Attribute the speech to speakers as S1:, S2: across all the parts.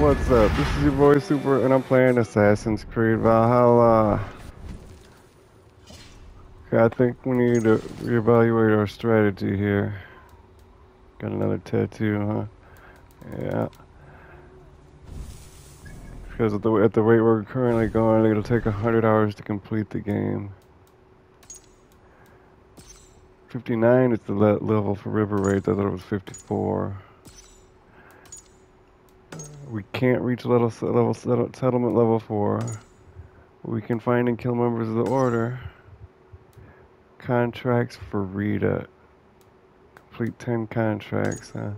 S1: What's up? This is your boy Super, and I'm playing Assassin's Creed Valhalla. Okay, I think we need to reevaluate our strategy here. Got another tattoo, huh? Yeah. Because at the rate we're currently going, it'll take 100 hours to complete the game. 59 is the level for river raids. I thought it was 54. We can't reach settlement level 4. We can find and kill members of the Order. Contracts for Rita. Complete 10 contracts. I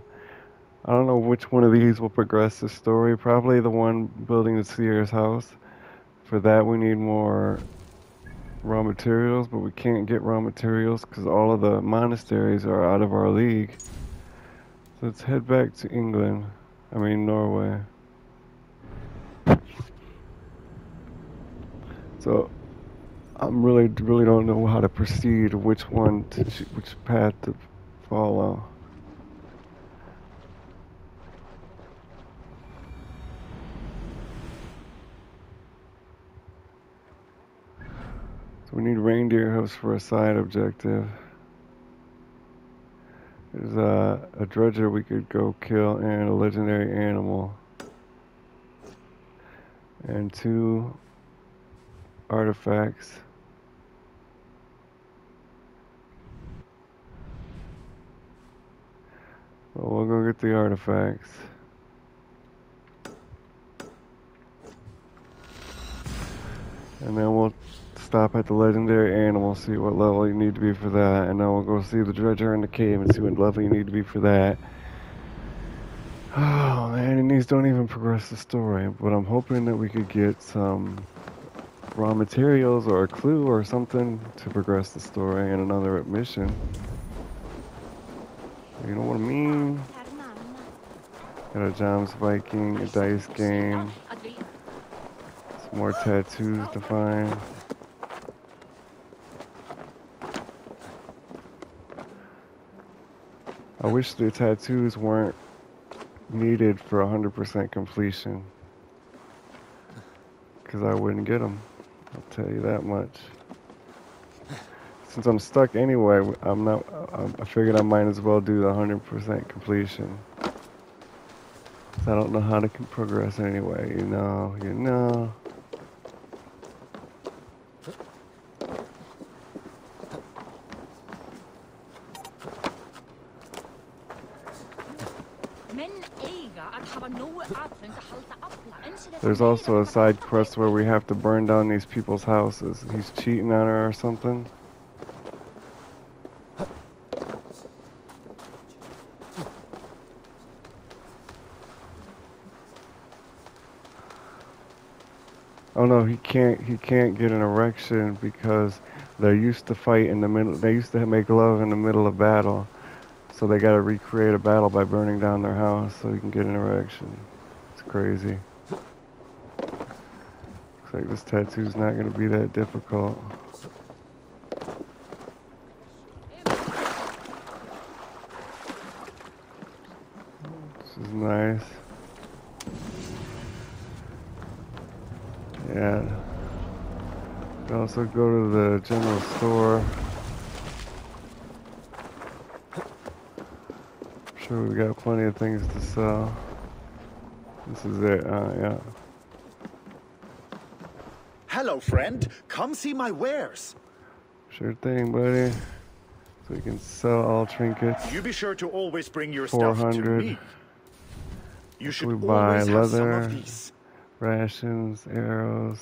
S1: don't know which one of these will progress the story. Probably the one building the Seer's house. For that we need more raw materials, but we can't get raw materials because all of the monasteries are out of our league. So let's head back to England. I mean Norway. So I'm really don't know how to proceed, which path to follow. So we need reindeer hoofs for a side objective. There's a dredger we could go kill and a legendary animal. And 2 artifacts. Well, we'll go get the artifacts. And then we'll stop at the legendary animal, see what level you need to be for that. And then we'll go see the dredger in the cave and see what level you need to be for that. Oh man, and these don't even progress the story. But I'm hoping that we could get some raw materials or a clue or something to progress the story and another mission. You know what I mean? Got a John's Viking, a dice game, some more tattoos to find. I wish the tattoos weren't needed for 100% completion, because I wouldn't get them. I'll tell you that much. Since I'm stuck anyway, I figured I might as well do the 100% completion. I don't know how to progress anyway, you know. There's also a side quest where we have to burn down these people's houses. He's cheating on her or something. Oh no, he can't get an erection because they used to fight in the middle. They used to make love in the middle of battle, so they got to recreate a battle by burning down their house so he can get an erection. It's crazy. Looks like this tattoo's not gonna be that difficult. This is nice. Yeah. We also go to the general store. I'm sure we got plenty of things to sell. This is it, yeah.
S2: Hello, friend. Come see my wares.
S1: Sure thing, buddy. So we can sell all trinkets.
S2: You be sure to always bring your stuff to me. You should
S1: we buy
S2: always have some of these.
S1: Rations, arrows.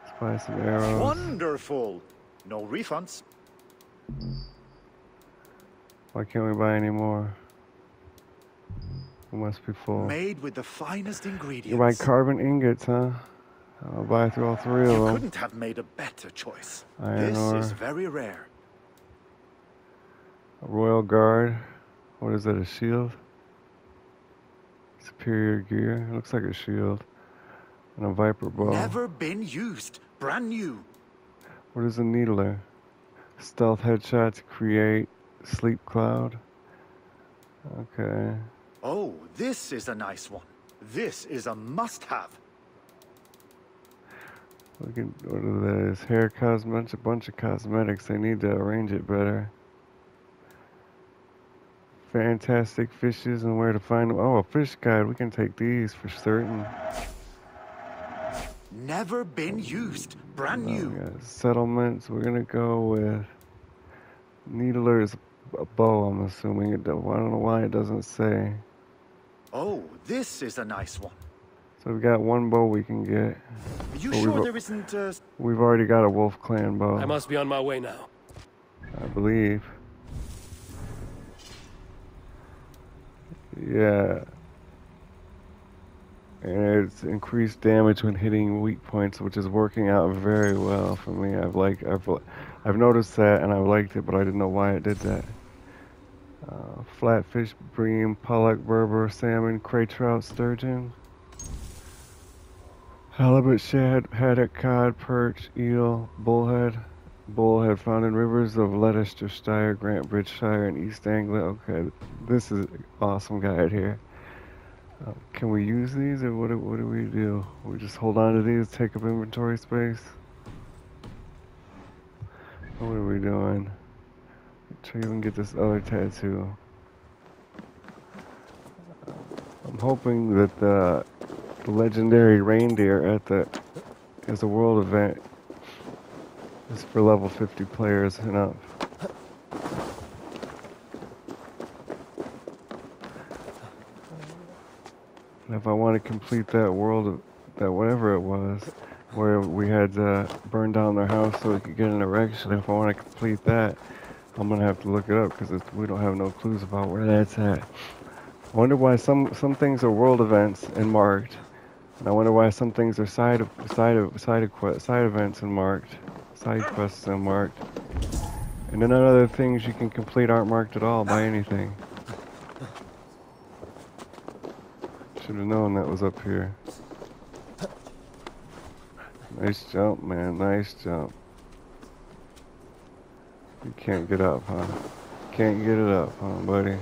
S1: Let's buy some arrows.
S2: Wonderful. No refunds.
S1: Why can't we buy any more? We must be full.
S2: Made with the finest ingredients.
S1: You buy carbon ingots, huh? I'll buy through all 3 of them.
S2: You couldn't have made a better choice.
S1: Iron ore.
S2: This is very rare.
S1: A royal guard. What is that, a shield? Superior gear. It looks like a shield. And a viper bow.
S2: Never been used. Brand new.
S1: What is a needler? Stealth headshot to create sleep cloud. Okay.
S2: Oh, this is a nice one. This is a must-have.
S1: Look at what are those? Hair cosmetics, a bunch of cosmetics. They need to arrange it better. Fantastic fishes and where to find them. Oh, a fish guide. We can take these for certain.
S2: Never been used. Brand new.
S1: We got settlements. We're gonna go with needler's bow. I'm assuming it. I don't know why it doesn't say.
S2: Oh, this is a nice one.
S1: So we got one bow we can get.
S2: Are you sure there isn't
S1: We've already got a Wolf Clan bow.
S3: I must be on my way now.
S1: I believe. Yeah. And it's increased damage when hitting weak points, which is working out very well for me. I've noticed that and I've liked it, but I didn't know why it did that. Flatfish, bream, pollock, berber, salmon, cray trout, sturgeon, halibut, shad, haddock, cod, perch, eel, bullhead. Bullhead found in rivers of Leicestershire, Grantbridgeshire, and East Anglia. Okay, this is an awesome guide here. Can we use these, or what do we do? We just hold on to these, take up inventory space? What are we doing? Try to even get this other tattoo. I'm hoping that the legendary reindeer as a world event is for level 50 players and up. And if I want to complete that world, that whatever it was, where we had to burn down their house so we could get an erection, if I want to complete that, I'm going to have to look it up because we don't have no clues about where that's at. I wonder why some things are world events and marked, and I wonder why some things are side events and marked, side quests and marked, and then other things you can complete aren't marked at all by anything. Should have known that was up here. Nice jump, man. Nice jump. You can't get up, huh? Can't get it up, huh, buddy?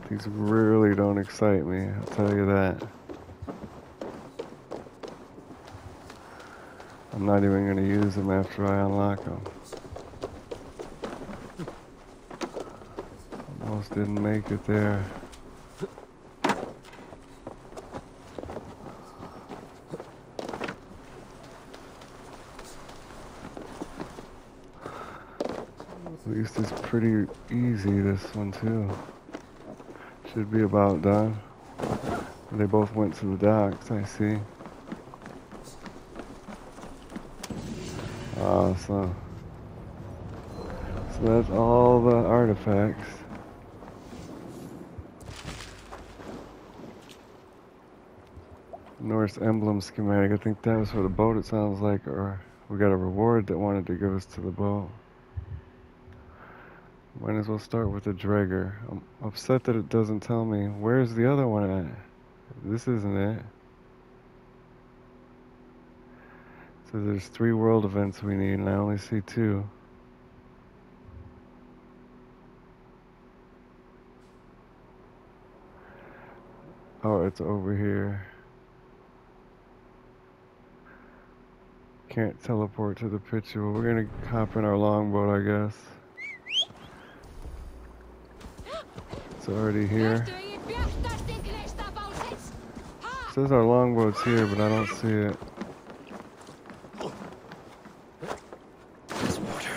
S1: These really don't excite me, I'll tell you that. I'm not even going to use them after I unlock them. Almost didn't make it there. At least it's pretty easy, this one too. Should be about done. They both went to the docks, I see. Awesome. So that's all the artifacts. Norse emblem schematic. I think that was for the boat, it sounds like, or we got a reward that wanted to give us to the boat. Might as well start with the Drengr. I'm upset that it doesn't tell me. Where's the other one at? This isn't it. So there's 3 world events we need, and I only see 2. Oh, it's over here. Can't teleport to the picture. Well, we're gonna hop in our longboat, I guess. It's already here. It says our longboat's here, but I don't see it.
S3: This water,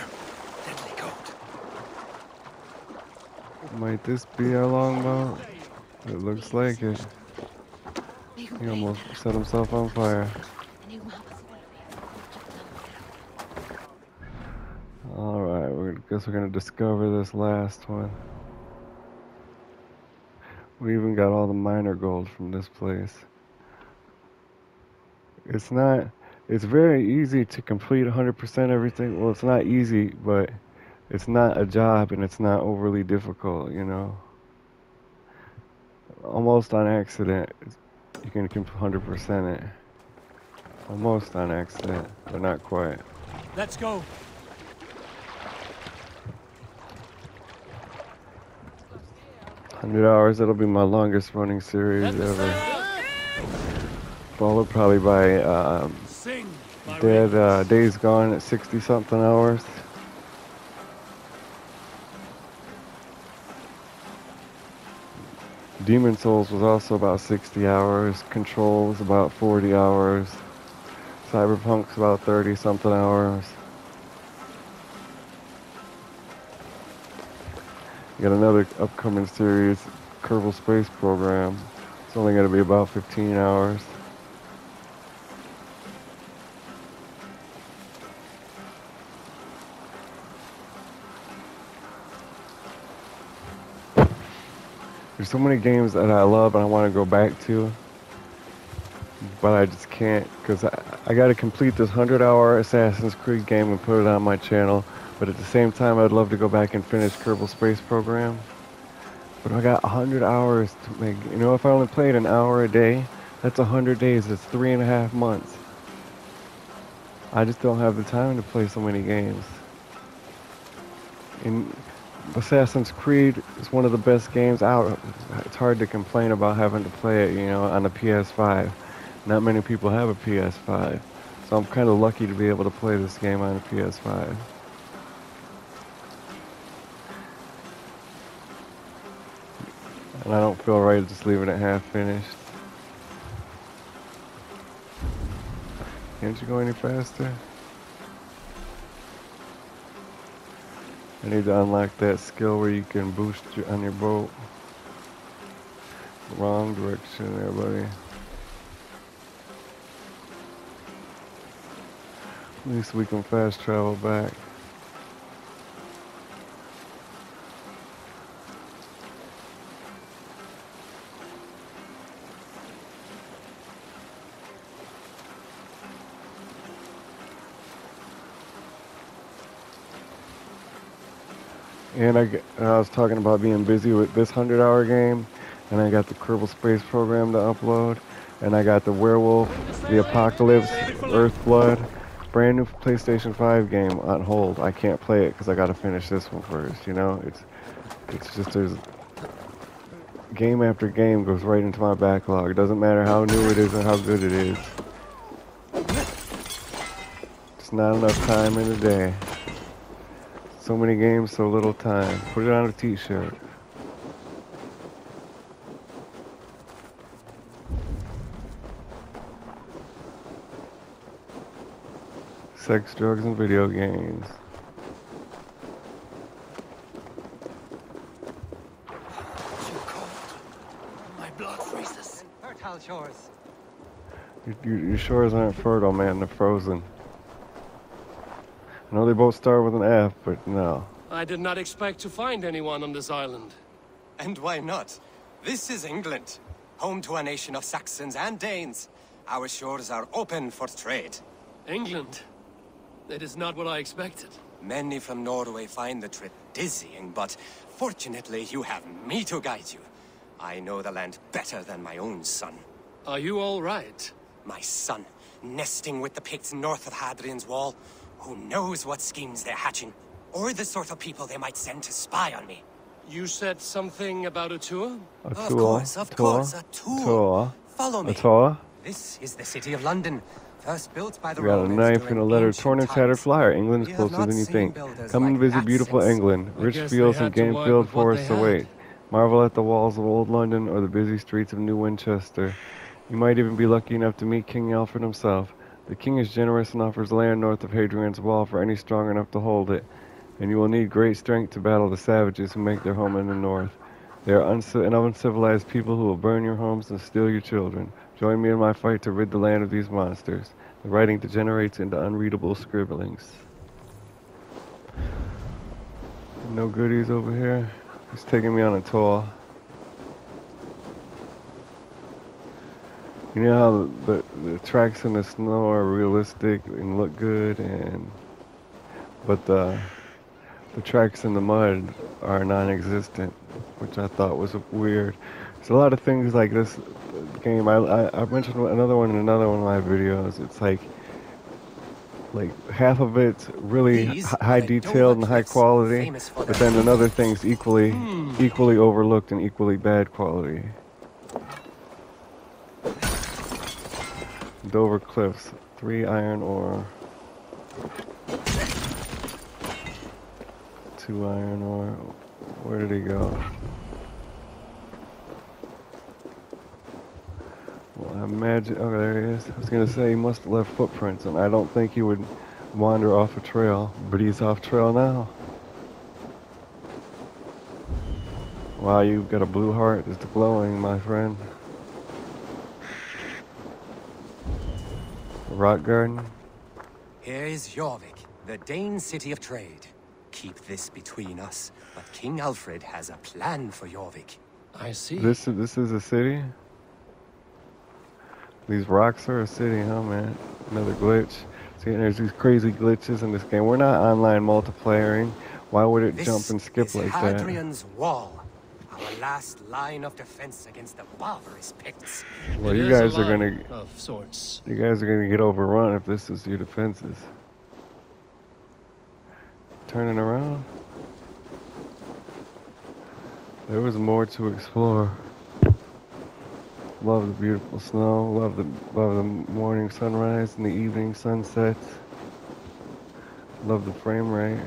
S3: deadly cold.
S1: Might this be our longboat? It looks like it. He almost set himself on fire. Alright, guess we're gonna discover this last one. We even got all the miner gold from this place. It's very easy to complete 100% everything. Well, it's not easy, but it's not a job and it's not overly difficult, you know. Almost on accident, you can 100% it. Almost on accident, but not quite.
S3: Let's go.
S1: 100 hours, that'll be my longest running series ever. Followed probably by Days Gone at 60 something hours. Demon Souls was also about 60 hours. Control was about 40 hours. Cyberpunk's about 30 something hours. You got another upcoming series, Kerbal Space Program. It's only going to be about 15 hours. There's so many games that I love and I want to go back to, but I just can't, because I got to complete this 100-hour Assassin's Creed game and put it on my channel, but at the same time I'd love to go back and finish Kerbal Space Program. But I got 100 hours to make, you know, if I only played an hour a day, that's 100 days, that's 3.5 months. I just don't have the time to play so many games. And Assassin's Creed is one of the best games out. It's hard to complain about having to play it, you know, on a PS5. Not many people have a PS5. So I'm kind of lucky to be able to play this game on a PS5. And I don't feel right just leaving it half finished. Can't you go any faster? I need to unlock that skill where you can boost on your boat. Wrong direction there, buddy. At least we can fast travel back. And I was talking about being busy with this 100-hour game, and I got the Kerbal Space Program to upload, and I got the Werewolf, the Apocalypse, Earthblood, brand new PlayStation 5 game on hold. I can't play it because I got to finish this one first. You know, it's just there's game after game goes right into my backlog. It doesn't matter how new it is or how good it is. It's not enough time in the day. So many games, so little time. Put it on a t-shirt. Sex, drugs, and video games.
S3: Too cold. My blood freezes.
S4: Fertile shores.
S1: Your shores aren't fertile, man. They're frozen. I know they both start with an F, but no.
S3: I did not expect to find anyone on this island.
S4: And why not? This is England, home to a nation of Saxons and Danes. Our shores are open for trade.
S3: England? That is not what I expected.
S4: Many from Norway find the trip dizzying, but fortunately you have me to guide you. I know the land better than my own son.
S3: Are you all right?
S4: My son, nesting with the Picts north of Hadrian's Wall. Who knows what schemes they're hatching, or the sort of people they might send to spy on me.
S3: You said something about a tour?
S1: A
S4: Of
S1: tour.
S4: course, a tour. Follow me.
S1: A tour.
S4: This is the city of London, first built by the
S1: We got a
S4: Romans
S1: knife
S4: during
S1: and a letter
S4: ancient
S1: torn and
S4: times.
S1: tattered flyer. England is
S4: We have
S1: closer
S4: not
S1: than you
S4: seen
S1: think.
S4: builders
S1: Come and
S4: like
S1: visit
S4: that
S1: beautiful
S4: since.
S1: England.
S3: I
S1: Rich
S3: guess
S1: fields
S3: they
S1: and
S3: had to work
S1: game-filled
S3: with what
S1: forests
S3: they had.
S1: await. Marvel at the walls of old London or the busy streets of New Winchester. You might even be lucky enough to meet King Alfred himself. The king is generous and offers land north of Hadrian's Wall for any strong enough to hold it. And you will need great strength to battle the savages who make their home in the north. They are an uncivilized people who will burn your homes and steal your children. Join me in my fight to rid the land of these monsters. The writing degenerates into unreadable scribblings. No goodies over here. He's taking me on a tour. You know how the tracks in the snow are realistic and look good, but the tracks in the mud are non-existent, which I thought was weird. There's a lot of things like this game. I mentioned another one in another one of my videos. It's like Like half of it's really
S4: These are
S1: high
S4: the Dover
S1: detailed and high
S4: cliffs,
S1: quality,
S4: famous for
S1: but
S4: their
S1: then another thing's equally overlooked and equally bad quality. Dover Cliffs, 3 iron ore, 2 iron ore. Where did he go? Well, I imagine. Oh, there he is. I was gonna say he must have left footprints, and I don't think he would wander off a trail, but he's off trail now. Wow, you've got a blue heart. It's glowing, my friend. Rock garden.
S4: Here is Jorvik, the Dane city of trade. Keep this between us, but King Alfred has a plan for Jorvik.
S3: I see.
S1: This is a city. These rocks are a city, huh, man? Another glitch. See, there's these crazy glitches in this game. We're not online multiplayering. Why would it jump and skip like that?
S4: Hadrian's Wall, our last line of defense against the barbarous Picts.
S1: Well,
S3: It
S1: you
S3: is a
S1: guys are
S3: line
S1: gonna
S3: of sorts.
S1: get overrun if this is your defenses. Turning around. There was more to explore. Love the beautiful snow. Love the morning sunrise and the evening sunsets. Love the frame rate.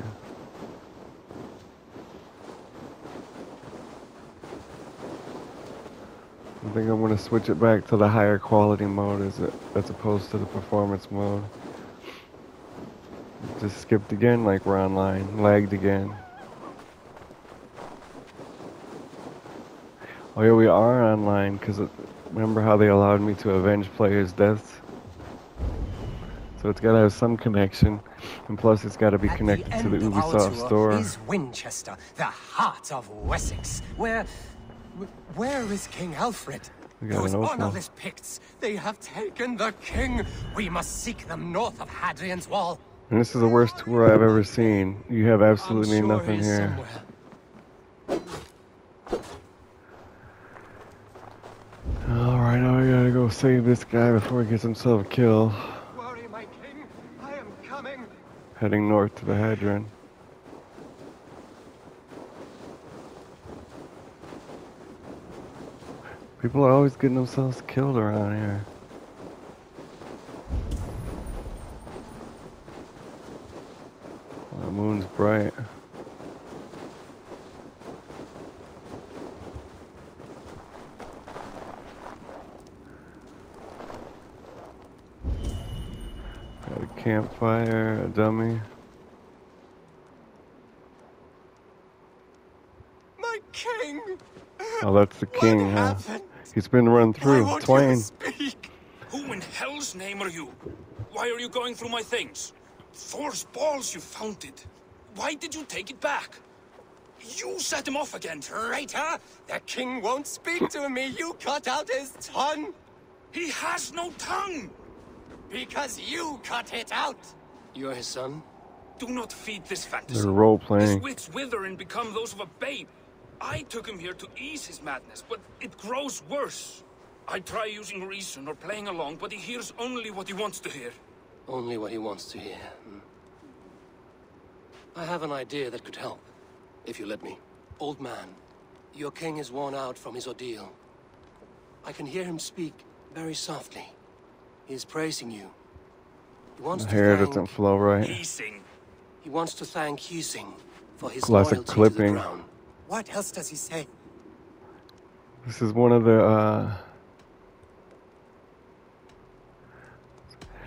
S1: I think I'm gonna switch it back to the higher quality mode as opposed to the performance mode. Just skipped again like we're online. Lagged again. Oh yeah, we are online because remember how they allowed me to avenge players' deaths? So it's gotta have some connection, and plus it's gotta be connected to the Ubisoft store.
S4: Is Winchester, the heart of Wessex, where is King Alfred?
S1: We got
S4: Those
S1: an opal.
S4: honorless Picts, they have taken the king. We must seek them north of Hadrian's Wall.
S1: And this is the worst tour I've ever seen. You have absolutely
S3: I'm sure
S1: nothing
S3: he's
S1: here.
S3: somewhere.
S1: Alright, now I gotta go save this guy before he gets himself killed.
S4: Worry, my king, I am coming.
S1: Heading north to the Hadrian. People are always getting themselves killed around here. The moon's bright. Got a campfire, a dummy.
S4: My king!
S1: Oh, that's the king,
S4: What
S1: huh?
S4: happened?
S1: He's been run
S4: Why
S1: through.
S4: won't you
S1: Twain.
S4: speak?
S5: Who in hell's name are you? Why are you going through my things? Thor's balls, you found it. Why did you take it back? You set him off again.
S4: Traitor! The king won't speak to me. You cut out his tongue.
S5: He has no tongue!
S4: Because you cut it out.
S3: You're his son?
S5: Do not feed this fantasy.
S1: They're role
S5: His
S1: playing.
S5: wits wither and become those of a babe. I took him here to ease his madness, but it grows worse. I try using reason or playing along, but he hears only what he wants to hear.
S3: Only what he wants to hear. I have an idea that could help, if you let me. Old man, your king is worn out from his ordeal. I can hear him speak very softly. He is praising you. He wants
S1: The
S3: to
S1: hair
S3: thank...
S1: doesn't flow right.
S5: Easing.
S3: He wants to thank Husing for his
S1: Classic
S3: loyalty
S1: clipping.
S3: to the crown.
S4: What else does he say?
S1: This is one of the,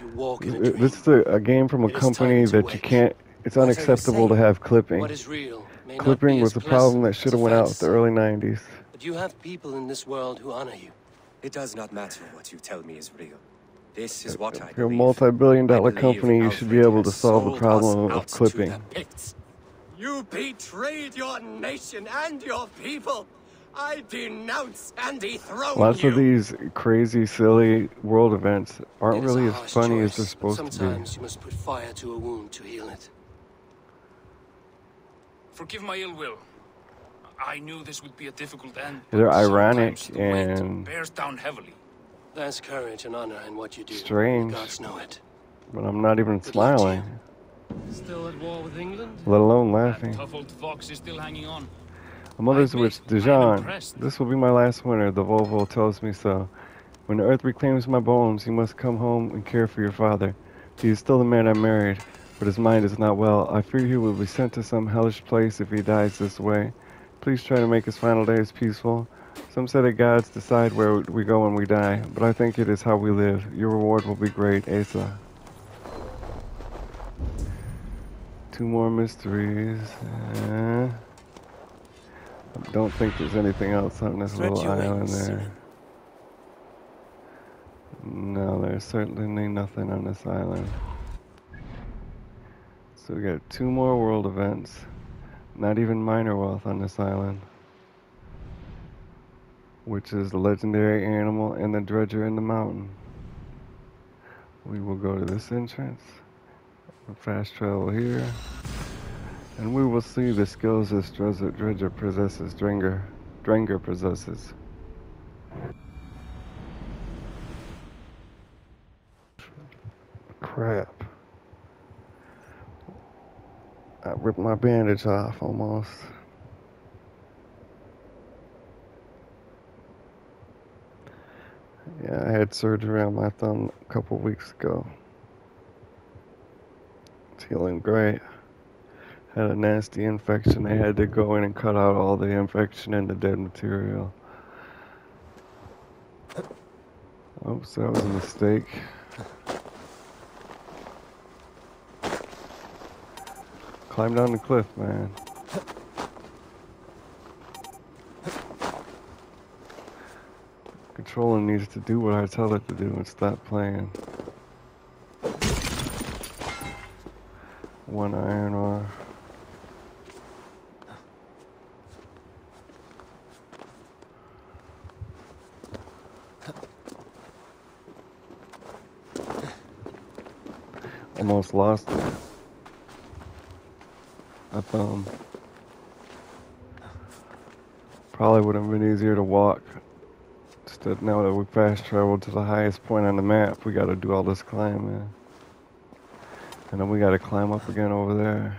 S3: You walk in a dream.
S1: this is a game from a
S3: It is
S1: company
S3: time to
S1: that you
S3: wake.
S1: can't, it's
S4: What are you
S1: unacceptable to
S4: saying?
S1: have clipping.
S3: What is real may not
S1: Clipping
S3: be
S1: was
S3: as
S1: a problem that
S3: pleasant
S1: should
S3: as
S1: have went out with the
S3: fantasy.
S1: early 90s.
S3: But you have people in this world who honor you.
S4: It does not matter what you tell me is real. This is what I
S1: If you're a
S4: believe.
S1: multi-billion-dollar
S4: I believe
S1: company, you should be
S4: Alfred
S1: able to
S4: has
S1: solve the
S4: sold
S1: problem
S4: us
S1: of
S4: out to
S1: clipping.
S4: the Picts. You betrayed your nation and your people. I denounce and dethrone
S1: Lots
S4: you.
S1: of these crazy, silly world events aren't
S3: It is a
S1: really as
S3: harsh
S1: funny as
S3: choice,
S1: they're
S3: but
S1: supposed to be.
S3: sometimes you must put fire to a wound to heal it.
S5: Forgive my ill will. I knew this would be a difficult end.
S1: They're
S5: but
S1: ironic
S5: sometimes the weight
S1: and
S5: bears down heavily.
S3: There's courage and honor in what you do.
S1: strange.
S3: The gods know it.
S1: But I'm not even
S3: Good luck to you.
S1: smiling,
S6: Still at war with England?
S1: let alone
S5: That
S1: laughing.
S5: tough old fox is still hanging on.
S1: My
S5: I
S1: mother's
S5: admit,
S1: witch,
S5: I am
S1: Dijon.
S5: impressed.
S1: This will be my last winter. The Volvo tells me so. When the earth reclaims my bones, you must come home and care for your father. He is still the man I married, but his mind is not well. I fear he will be sent to some hellish place if he dies this way. Please try to make his final days peaceful. Some say that gods decide where we go when we die, but I think it is how we live. Your reward will be great, Asa. 2 more mysteries. I don't think there's anything else on this
S3: Spread
S1: little
S3: your
S1: island
S3: wings,
S1: there.
S3: seaman.
S1: No, there's certainly nothing on this island. So we got 2 more world events. Not even minor wealth on this island. Which is the legendary animal and the dredger in the mountain. We will go to this entrance. Fast travel here. And we will see the skills this dredger possesses. Drengr possesses. Crap. I ripped my bandage off almost. Yeah, I had surgery on my thumb a couple weeks ago. It's healing great. Had a nasty infection. They had to go in and cut out all the infection and the dead material. Oops, that was a mistake. Climb down the cliff, man. Controller needs to do what I tell it to do and stop playing. 1 iron ore. Almost lost it. I thumb. Probably would have been easier to walk. Instead, now that we fast traveled to the highest point on the map, we gotta do all this climbing. And then we gotta climb up again over there.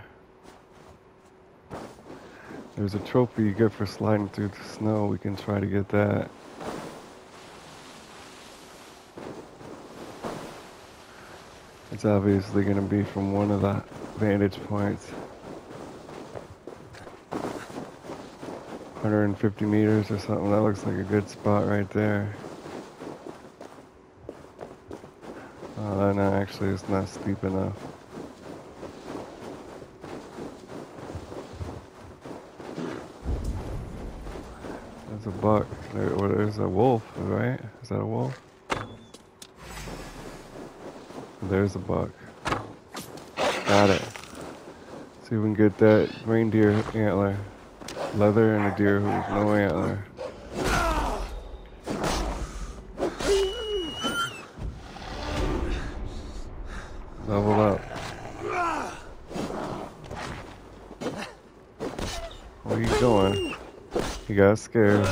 S1: There's a trophy you get for sliding through the snow. We can try to get that. It's obviously gonna be from one of the vantage points. 150 meters or something. That looks like a good spot right there. No, actually, it's not steep enough. There's a buck. There's a wolf, right? Is that a wolf? There's a buck. Got it. See if we can get that reindeer antler. Leather and a deer hoof, no antler. Level up. What are you doing? He got scared.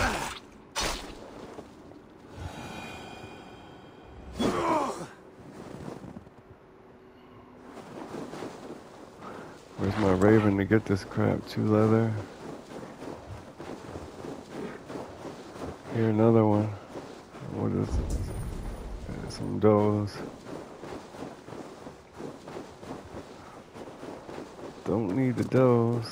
S1: Where's my raven to get this crap? 2 leather. Here, another one. What is it? Some does. Don't need the does.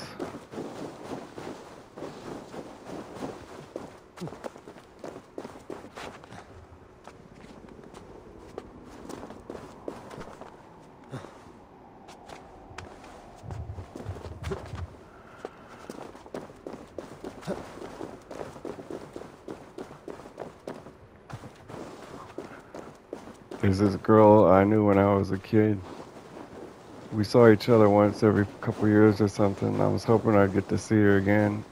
S1: There's this girl I knew when I was a kid. We saw each other once every couple years or something. I was hoping I'd get to see her again.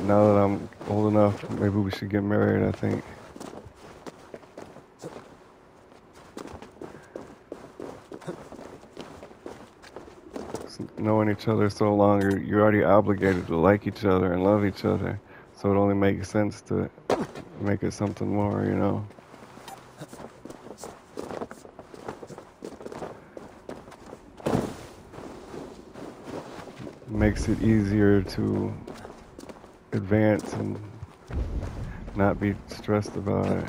S1: Now that I'm old enough, maybe we should get married, I think. Knowing each other so long, you're already obligated to like each other and love each other. So it only makes sense to make it something more, you know. Makes it easier to advance and not be stressed about it.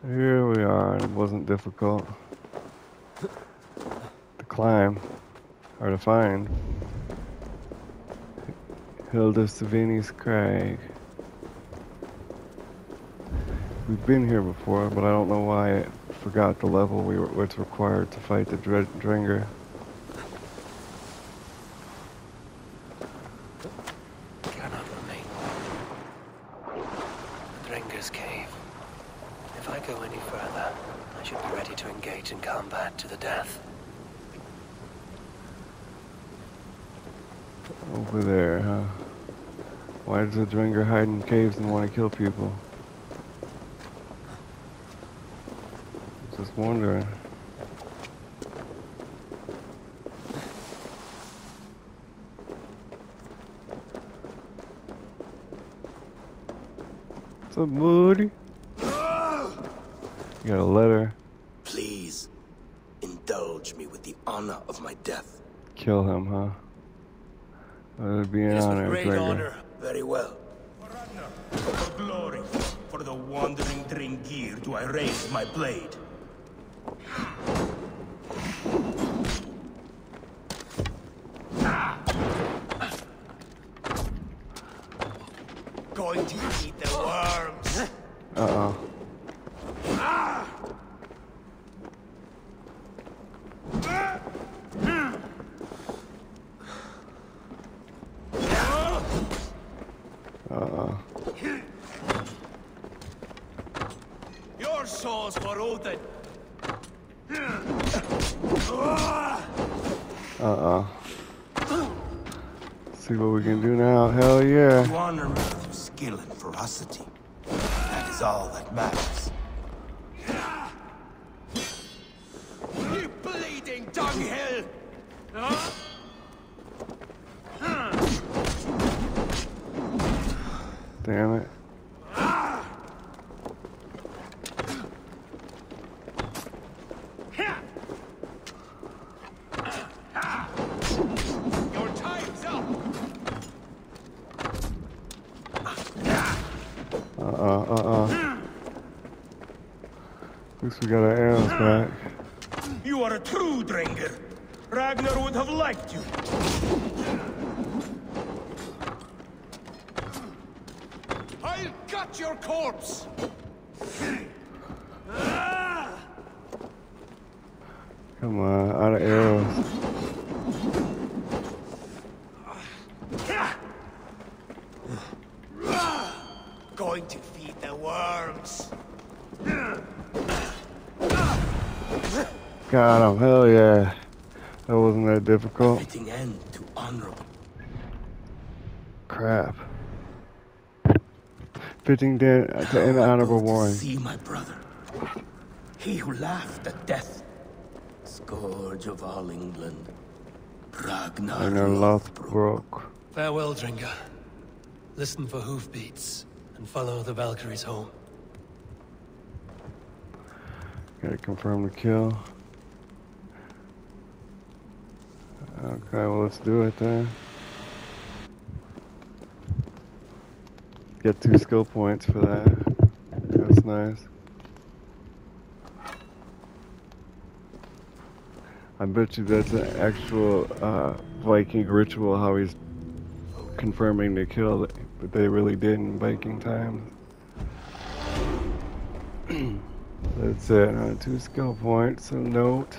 S1: Here we are. It wasn't difficult to climb or to find. Hilda Savini's Crag. We've been here before, but I don't know why I forgot the level what's required to fight the Drengr.
S3: Cannot remain. The Drengr's cave. If I go any further, I should be ready to engage in combat to the death.
S1: Over there, huh? Why does the Drengr hide in caves and want to kill people? Just wondering. What's up, buddy? You got a letter.
S7: Please, indulge me with the honor of my death.
S1: Kill him, huh? That would be an
S7: Yes, with
S1: honor,
S7: great
S1: Drengr.
S7: honor. Very well. For glory, for the wandering Drengr, do I raise my blade. Going to eat the worms.
S1: Uh-oh.
S7: Your souls for Odin.
S1: See what we can do now. Hell yeah.
S7: You honor me with your skill and ferocity. That is all that matters. You bleeding dunghill!
S1: Damn it.
S7: Your time's up!
S1: At least we got our arrows back.
S7: You are a true Drengr. Ragnar would have liked you. I'll cut your corpse!
S1: Come on, out of arrows.
S7: Going to feed the worms.
S1: Got him, hell yeah. That wasn't that difficult.
S7: Fitting end to honorable.
S1: Crap. Fitting to end the honorable warning.
S7: See my brother. He who laughed at death. Scourge of all England. Ragnar
S1: Lothbrok.
S3: Farewell, Drengr. Listen for hoofbeats and follow the Valkyries home.
S1: Gotta confirm the kill. Okay, well let's do it then. Get 2 skill points for that. That's nice. I bet you that's an actual Viking ritual, how he's confirming the kill, but they really did in Viking times. That's it, 2 skill points, a note.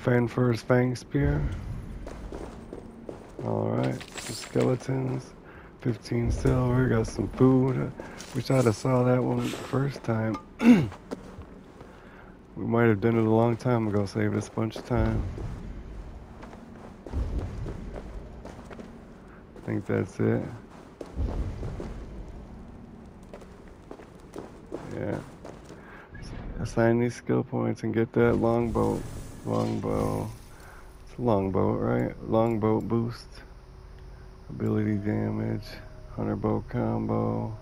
S1: Fenfir's Fang Spear. Alright, some skeletons. 15 silver, got some food. Wish I'd have saw that one the first time. We might have done it a long time ago, saved us a bunch of time. I think that's it. Yeah. Assign these skill points and get that longbow. Longbow. It's a longbow, right? Longbow boost. Ability damage. Hunter bow combo.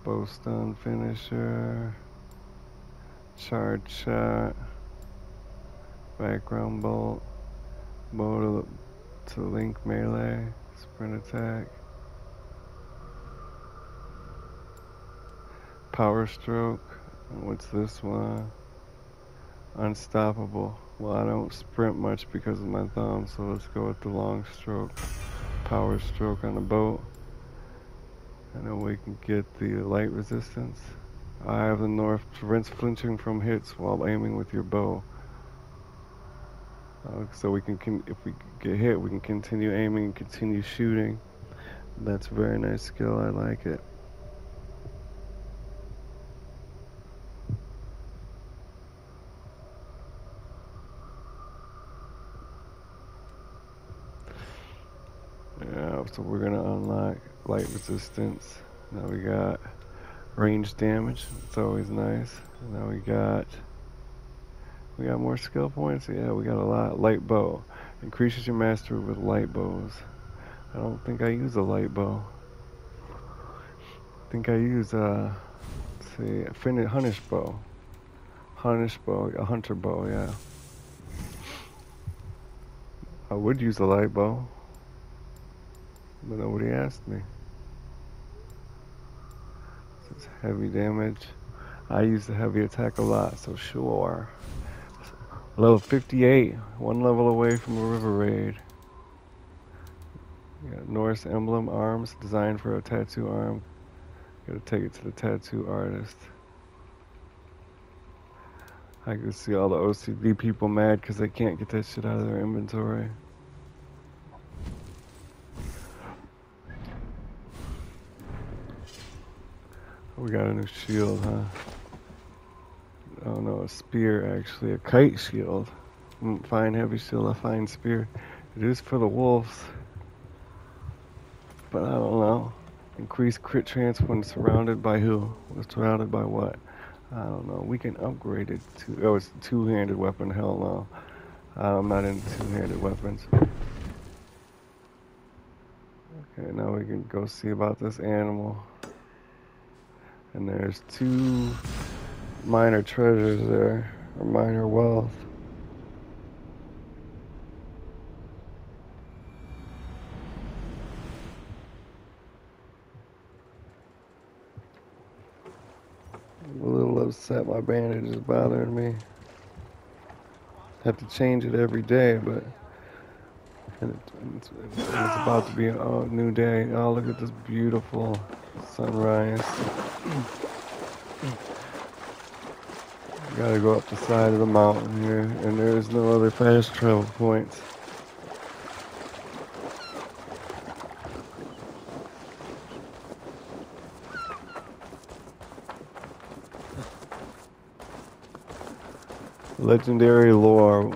S1: Bowstone finisher. Charge shot. Background bolt. Bow to link melee. Sprint attack. Power stroke. What's this one? Unstoppable. Well, I don't sprint much because of my thumb, so let's go with the long stroke. Power stroke on the boat. And then we can get the light resistance. Eye of the North prevents flinching from hits while aiming with your bow. So we can, if we get hit, we can continue aiming and continue shooting. That's a very nice skill. I like it. Yeah, so we're gonna unlock light resistance. Now we got range damage. It's always nice. Now we got more skill points. Yeah, we got a lot. Light bow increases your mastery with light bows. I don't think I use a light bow. I think I use let's see, a Hunnish bow. Hunnish bow, a hunter bow. Yeah. I would use a light bow, but nobody asked me. It's heavy damage. I use the heavy attack a lot, so sure. Level 58, one level away from a river raid. Got Norse emblem arms designed for a tattoo arm. Gotta take it to the tattoo artist. I can see all the OCD people mad because they can't get that shit out of their inventory. We got a new shield, huh? Oh no, a spear actually. A kite shield. Fine heavy shield, a fine spear. It is for the wolves. But I don't know. Increase crit chance when surrounded by who? Surrounded by what? I don't know. We can upgrade it to... Oh, it's a two-handed weapon. Hell no. I'm not into two-handed weapons. Okay, now we can go see about this animal. And there's 2 minor treasures there. Or minor wealth. I'm a little upset. My bandage is bothering me. Have to change it every day, but it's about to be a new day. Oh, look at this beautiful sunrise. Gotta go up the side of the mountain here, and there's no other fast travel points. Legendary lore.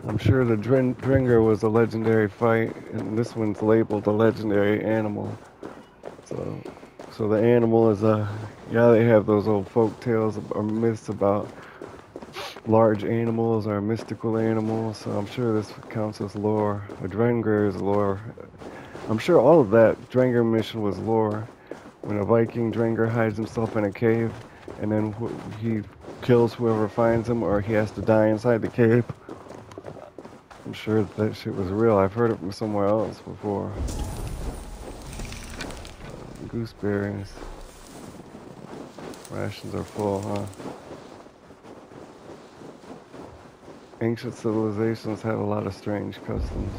S1: I'm sure the Drengr was a legendary fight, and this one's labeled a legendary animal. So the animal is yeah, they have those old folk tales or myths about large animals or mystical animals, so I'm sure this counts as lore. A Drengr is lore. I'm sure all of that Drengr mission was lore. When a Viking Drengr hides himself in a cave, and then he kills whoever finds him, or he has to die inside the cave. I'm sure that shit was real. I've heard it from somewhere else before. Gooseberries. Rations are full, huh? Ancient civilizations had a lot of strange customs.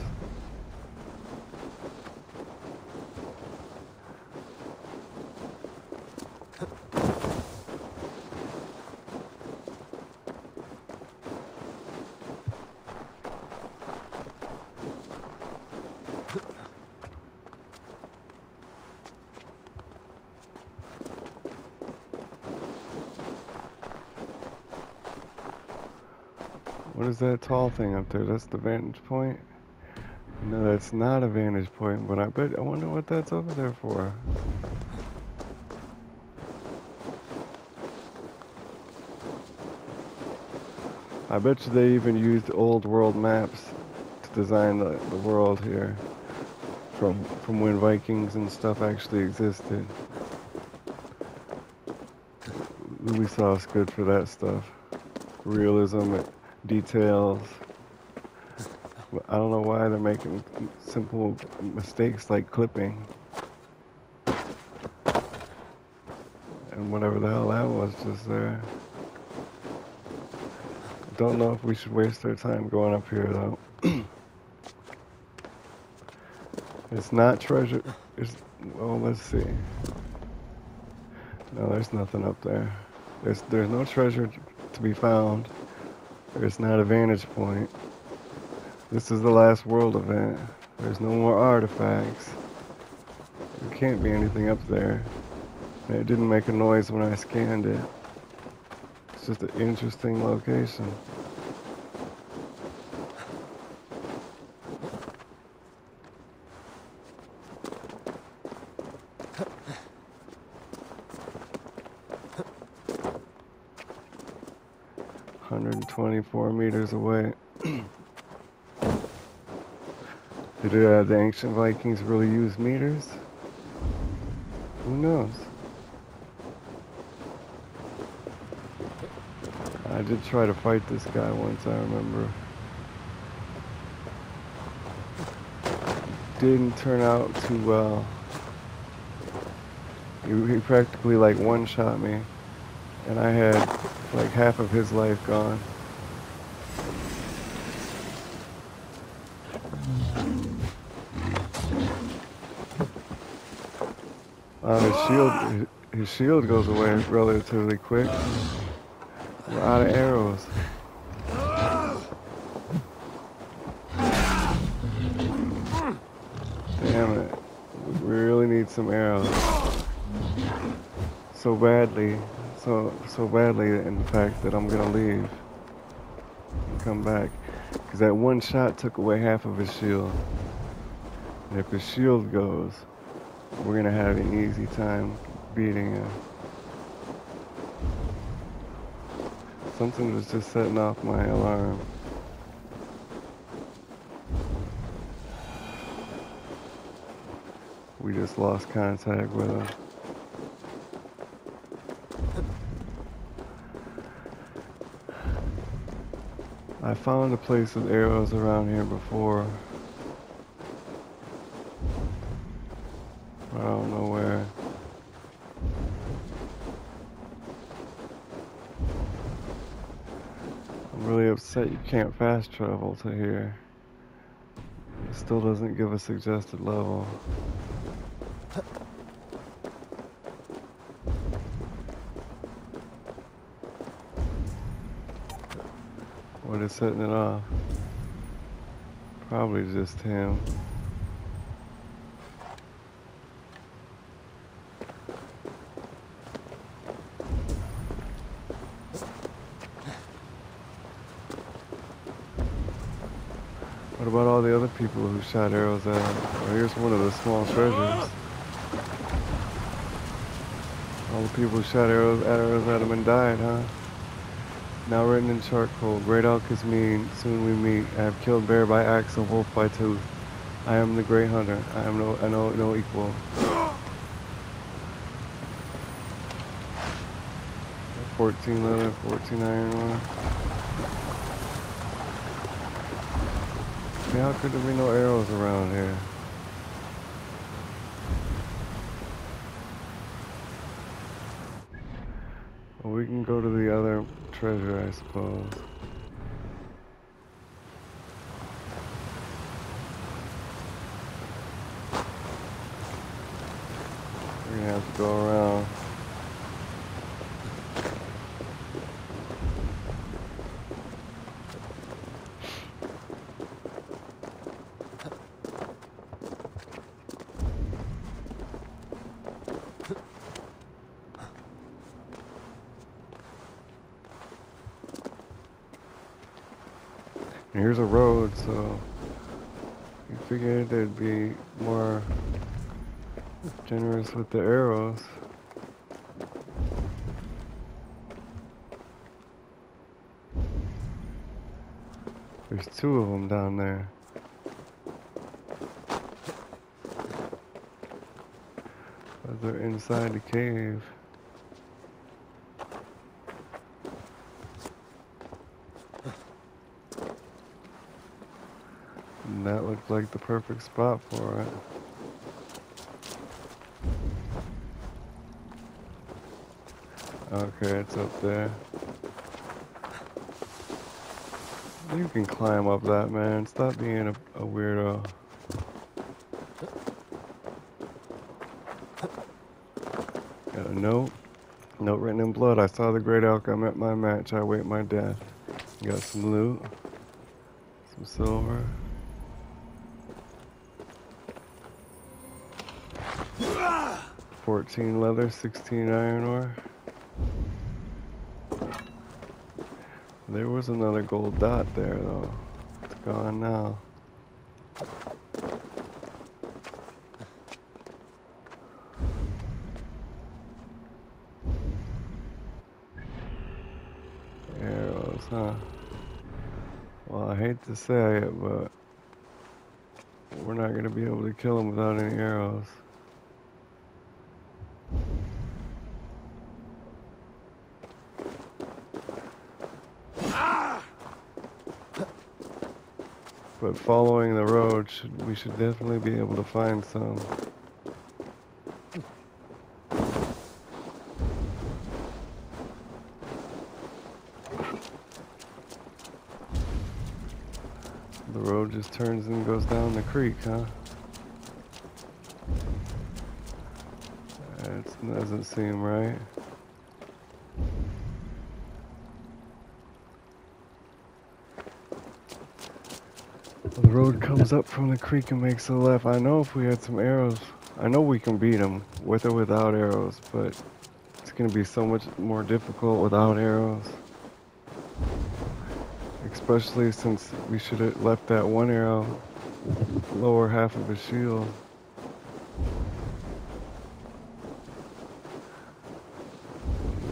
S1: What is that tall thing up there? That's the vantage point? No, that's not a vantage point, but I wonder what that's over there for. I bet you they even used old world maps to design the world here from when Vikings and stuff actually existed. Ubisoft's good for that stuff. Realism, details. I don't know why they're making simple mistakes like clipping. And whatever the hell that was just there. Don't know if we should waste our time going up here though. It's not treasure. It's, well, let's see. No, there's nothing up there. There's no treasure to be found. There's not a vantage point. This is the last world event. There's no more artifacts. There can't be anything up there. And it didn't make a noise when I scanned it. It's just an interesting location. $124 meters away. Did the ancient Vikings really use meters? Who knows? I did try to fight this guy once, I remember. Didn't turn out too well. He practically like one-shot me, and I had like half of his life gone. His shield goes away relatively quick. We're out of arrows. Damn it. We really need some arrows. So badly in fact that I'm gonna leave and come back. Because that one shot took away half of his shield. And if his shield goes, we're gonna have an easy time beating him. Something was just setting off my alarm. We just lost contact with him. I found a place with arrows around here before. I don't know where. I'm really upset you can't fast travel to here. It still doesn't give a suggested level. What is setting it off? Probably just him. What about all the other people who shot arrows at him? Well, here's one of the small treasures. All the people who shot arrows at him and died, huh? Now written in charcoal, great elk is mean, soon we meet. I have killed bear by axe and wolf by tooth. I am the great hunter, I am no equal. 14 leather, 14 iron ore. Yeah, how could there be no arrows around here? Well, we can go to the other treasure, I suppose. We're gonna have to go around. And here's a road, so you figured they'd be more generous with the arrows. There's two of them down there. But they're inside the cave. like the perfect spot for it. Okay, it's up there. You can climb up that, man. Stop being a weirdo. Got a note. Note written in blood. I saw the great elk. I met my match. I wait my death. Got some loot. Some silver. $14 leather, 16 iron ore. There was another gold dot there, though. It's gone now. Arrows, huh? Well, I hate to say it, but we're not going to be able to kill them without any arrows. But following the road, we should definitely be able to find some. The road just turns and goes down the creek, huh? That doesn't seem right. The road comes up from the creek and makes a left. I know if we had some arrows, I know we can beat them with or without arrows, but it's going to be so much more difficult without arrows. Especially since we should have left that one arrow lower half of his shield.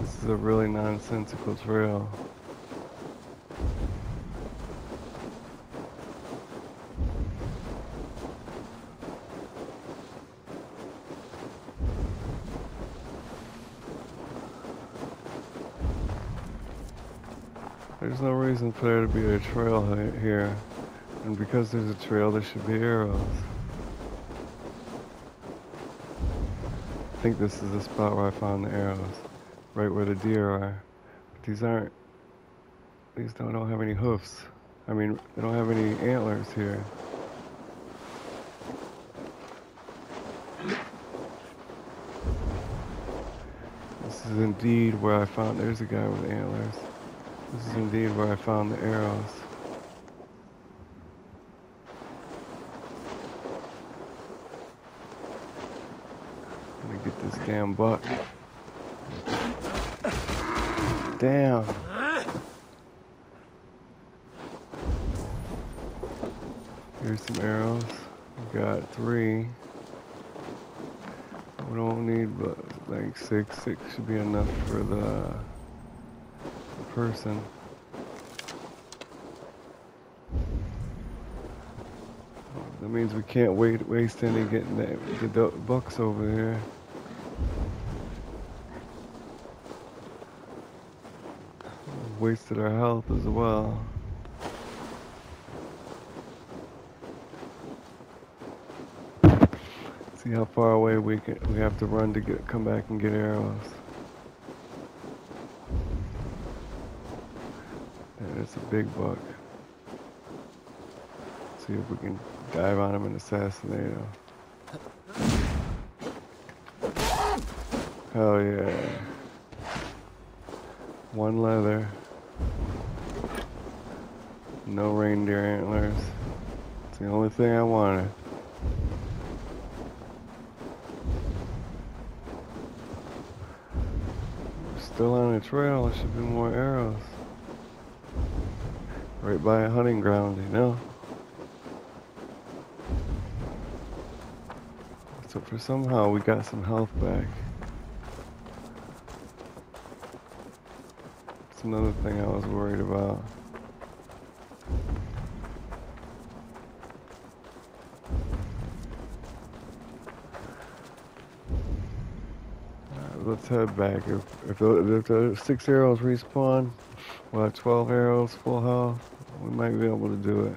S1: This is a really nonsensical trail. There's no reason for there to be a trail here, and because there's a trail, there should be arrows. I think this is the spot where I found the arrows, right where the deer are. But these don't have any hoofs. I mean, they don't have any antlers here. This is indeed where I found, there's a guy with antlers. This is indeed where I found the arrows. Let me get this damn buck. Damn. Here's some arrows. We got 3. We don't need but like 6. 6 should be enough for the person. That means we can't waste any getting the bucks over here. We've wasted our health as well. See how far away we have to run to come back and get arrows. Yeah, it's a big buck. See if we can dive on him and assassinate him. Hell yeah. 1 leather. No reindeer antlers. It's the only thing I wanted. We're still on a trail. There should be more arrows. Right by a hunting ground, you know? So for somehow we got some health back. That's another thing I was worried about. Alright, let's head back. If the 6 arrows respawn, we'll have 12 arrows, full health. We might be able to do it.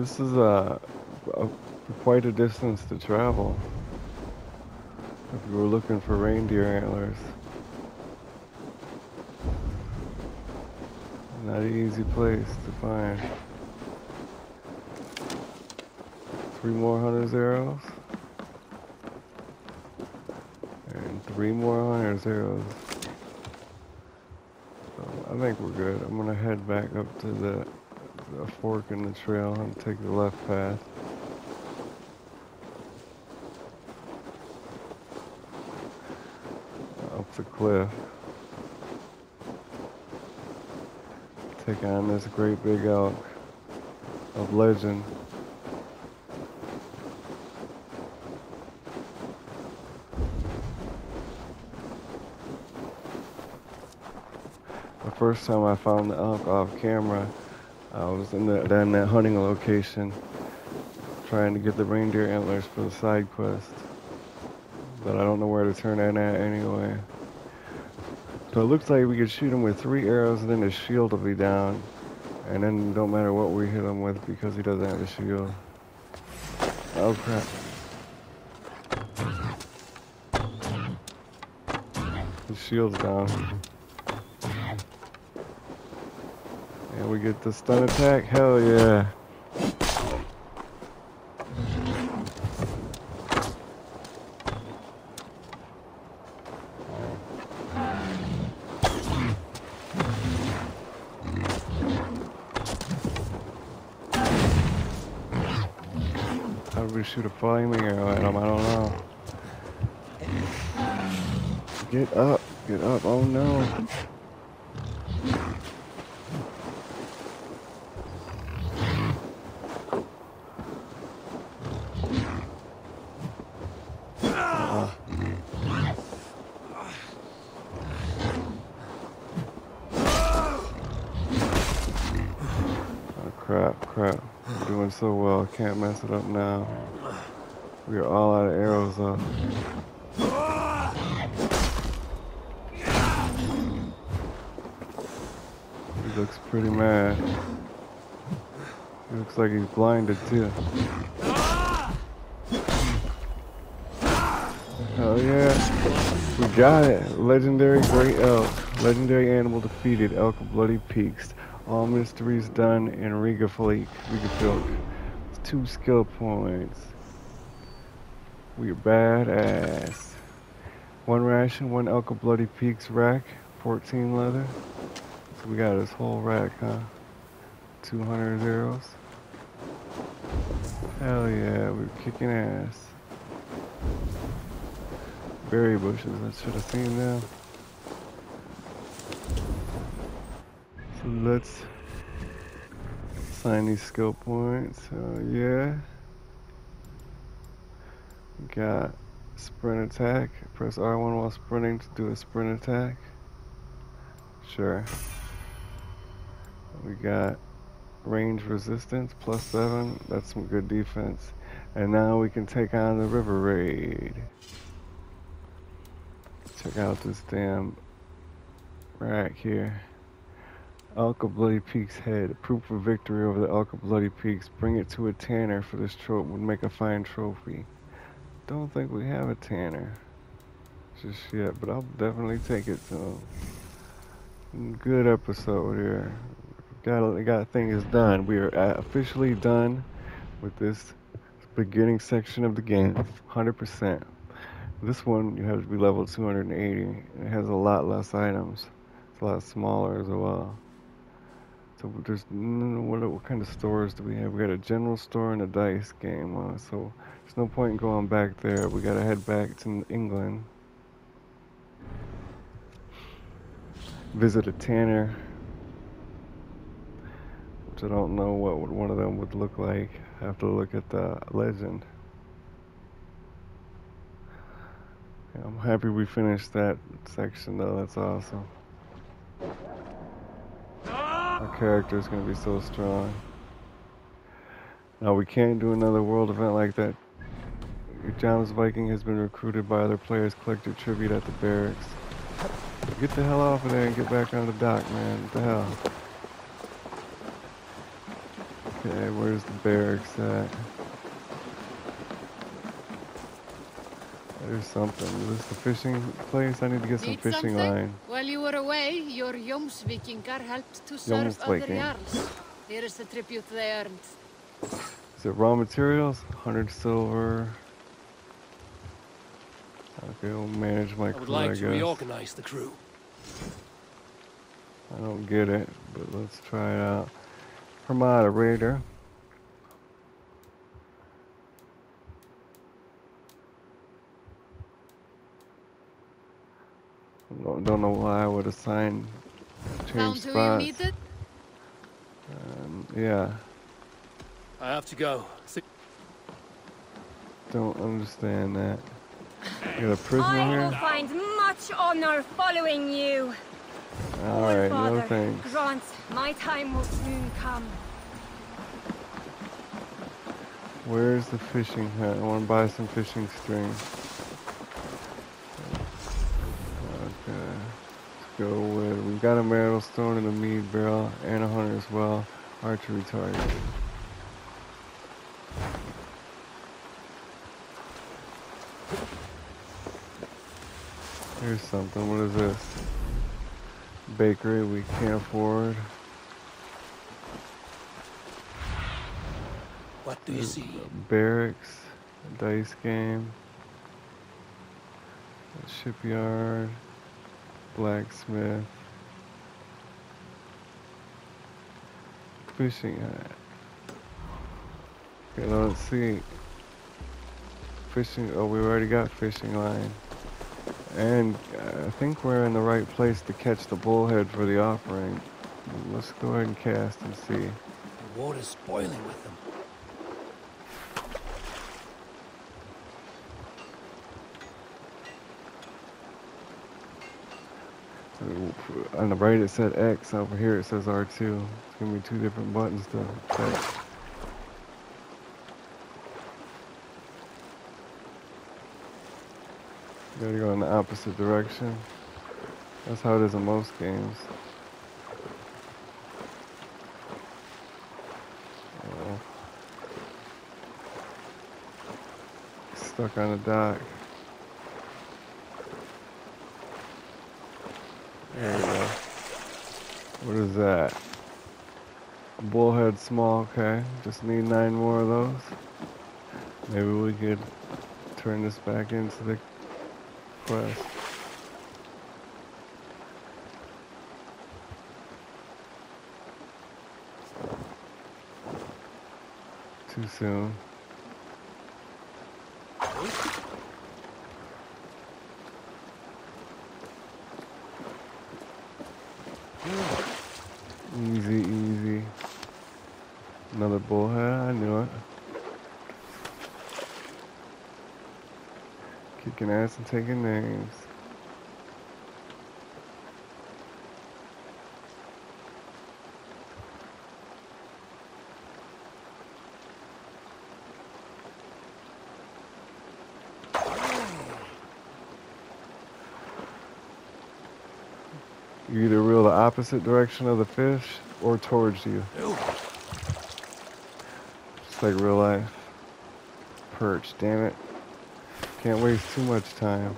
S1: This is quite a distance to travel if you were looking for reindeer antlers. Not an easy place to find. 3 more hunter's arrows. And 3 more hunter's arrows. So I think we're good. I'm gonna head back up to the fork in the trail and take the left path. Up the cliff. Take on this great big elk of legend. The first time I found the elk off camera, I was in that hunting location trying to get the reindeer antlers for the side quest. But I don't know where to turn that at anyway. So it looks like we could shoot him with 3 arrows and then his shield will be down. And then don't matter what we hit him with because he doesn't have a shield. Oh crap. His shield's down. And we get the stun attack? Hell yeah. How do we shoot a flaming arrow at him? I don't know. Get up. Get up. Oh no. Crap. I'm doing so well. I can't mess it up now. We are all out of arrows though. He looks pretty mad. He looks like he's blinded too. Oh yeah. We got it. Legendary great elk. Legendary animal defeated. Elk of Bloody Peaks. All mysteries done in Rigafilk. 2 skill points. We're badass. 1 ration, 1 Elk of Bloody Peaks rack, 14 leather. So we got this whole rack, huh? 200 arrows. Hell yeah, we're kicking ass. Berry bushes, I should have seen them. So let's assign these skill points. Yeah. We got sprint attack. Press R1 while sprinting to do a sprint attack. Sure. We got range resistance +7. That's some good defense. And now we can take on the river raid. Check out this damn rack here. Elk of Bloody Peaks head. Proof of victory over the Elk of Bloody Peaks. Bring it to a tanner for this trope would make a fine trophy. Don't think we have a tanner just yet, but I'll definitely take it. So, good episode here. Got things done. We are officially done with this beginning section of the game. 100%. This one you have to be level 280. And it has a lot less items. It's a lot smaller as well. So there's what kind of stores do we have? We got a general store and a dice game. So there's no point in going back there. We gotta head back to England. Visit a tanner, which I don't know what one of them would look like. I have to look at the legend. Yeah, I'm happy we finished that section though. That's awesome. Our character is going to be so strong. Now we can't do another world event like that. John's Viking has been recruited by other players. Collect your tribute at the barracks. Get the hell off of there and get back on the dock, man. What the hell? Okay, where's the barracks at? There's something. Is this the fishing place? I need to get some
S8: Need
S1: fishing
S8: something?
S1: line.
S8: While you were away, your Vikingar helped to serve other
S1: Viking.
S8: jarls. Here is the tribute they earned.
S1: Is it raw materials? 100 silver. Okay, we'll manage my crew, I guess.
S3: reorganize the crew.
S1: I don't get it, but let's try it out. Armada Raider. Don't know why I would assign change
S8: Found who you
S1: spots.
S8: needed?
S1: Yeah,
S3: I have to go.
S1: don't understand that. You got a prisoner
S9: I will
S1: here?
S9: find much honor following you.
S1: Alright, no
S9: Father,
S1: thanks.
S9: grant my time will soon come.
S1: Where's the fishing hut? I want to buy some fishing string. Okay, let's go with, we've got a marital stone and a mead barrel and a hunter as well. Archery target. Here's something, what is this? Bakery we can't afford.
S3: What do you see?
S1: Barracks, a dice game, a shipyard, blacksmith, fishing hut. Okay, let's see. Fishing, oh, we already got fishing line. And I think we're in the right place to catch the bullhead for the offering. Let's go ahead and cast and see.
S3: The water's boiling with them.
S1: On the right it said X, over here it says R2. It's gonna be two different buttons to touch. Gotta go in the opposite direction. That's how it is in most games. Oh. Stuck on the dock. There we go. What is that? Bullhead small, okay. Just need 9 more of those. Maybe we could turn this back into the quest. Too soon. Easy, easy. Another bullhead, I knew it. Kicking ass and taking names. You either reel the opposite direction of the fish or towards you. Just like real life. Perch, damn it. Can't waste too much time.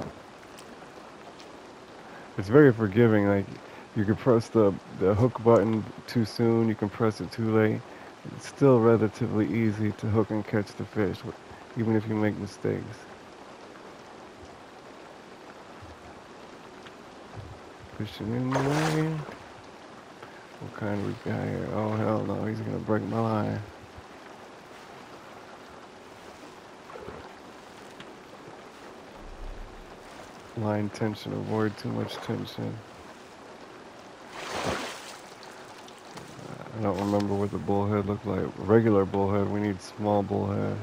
S1: It's very forgiving, like you can press the hook button too soon, you can press it too late. It's still relatively easy to hook and catch the fish, even if you make mistakes. Fishing in the lane. What kind we got here? Oh hell no, he's gonna break my line. Line tension, avoid too much tension. I don't remember what the bullhead looked like. Regular bullhead, we need small bullhead.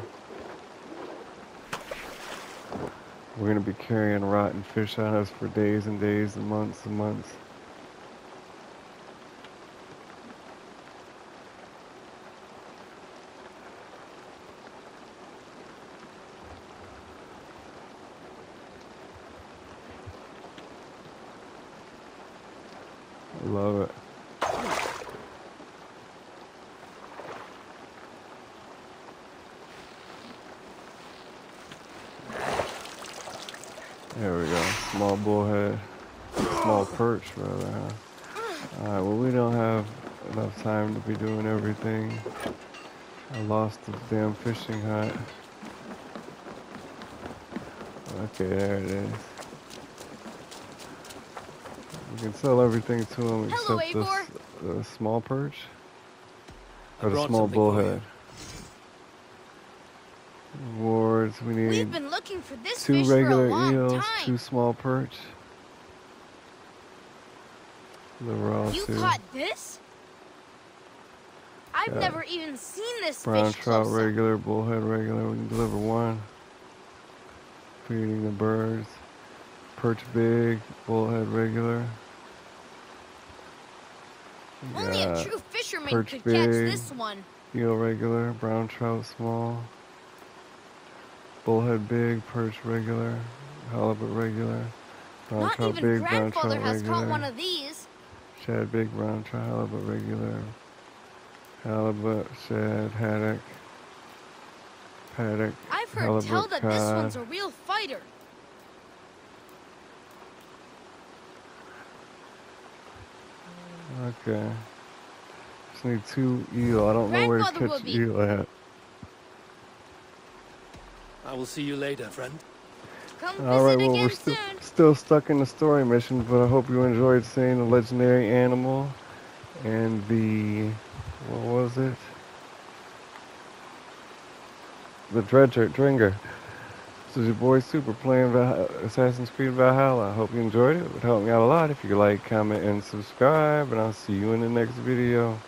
S1: We're gonna be carrying rotten fish on us for days and days and months and months. Love it. There we go. Small bullhead. Small perch, rather, huh? Alright, well, we don't have enough time to be doing everything. I lost the damn fishing hut. Okay, there it is. We can sell everything to him except the small perch. Or the small bullhead. Rewards, we need
S8: We've been looking for this
S1: 2
S8: fish for a
S1: regular
S8: long
S1: eels,
S8: time.
S1: 2 small perch. Deliver all
S8: You
S1: 2.
S8: caught this? I've never even seen this
S1: Brown
S8: fish
S1: trout
S8: close up.
S1: regular, bullhead regular. We can deliver 1. Feeding the birds. Perch big, bullhead regular.
S8: Only a true fisherman
S1: perch
S8: could
S1: big,
S8: catch this one.
S1: Eel regular, brown trout small. Bullhead big, perch regular, halibut regular. Brown
S8: Not
S1: trout
S8: even
S1: big, brown
S8: grandfather
S1: trout
S8: has
S1: regular.
S8: caught one of these.
S1: Shad big, brown trout, halibut regular. Halibut, shad, haddock. Paddock,
S8: I've heard
S1: halibut,
S8: tell that this
S1: cod.
S8: one's a real fighter.
S1: Okay. Just need 2 eel. I don't know where to
S8: Grandfather
S1: catch
S8: will be.
S1: eel at.
S6: I will see you later, friend.
S8: Come
S1: Alright,
S8: visit
S1: well, we're
S8: again soon.
S1: still stuck in the story mission, but I hope you enjoyed seeing the legendary animal and the, what was it? The Drengr. This is your boy Super playing Assassin's Creed Valhalla. I hope you enjoyed it. It would help me out a lot if you could like, comment, and subscribe, and I'll see you in the next video.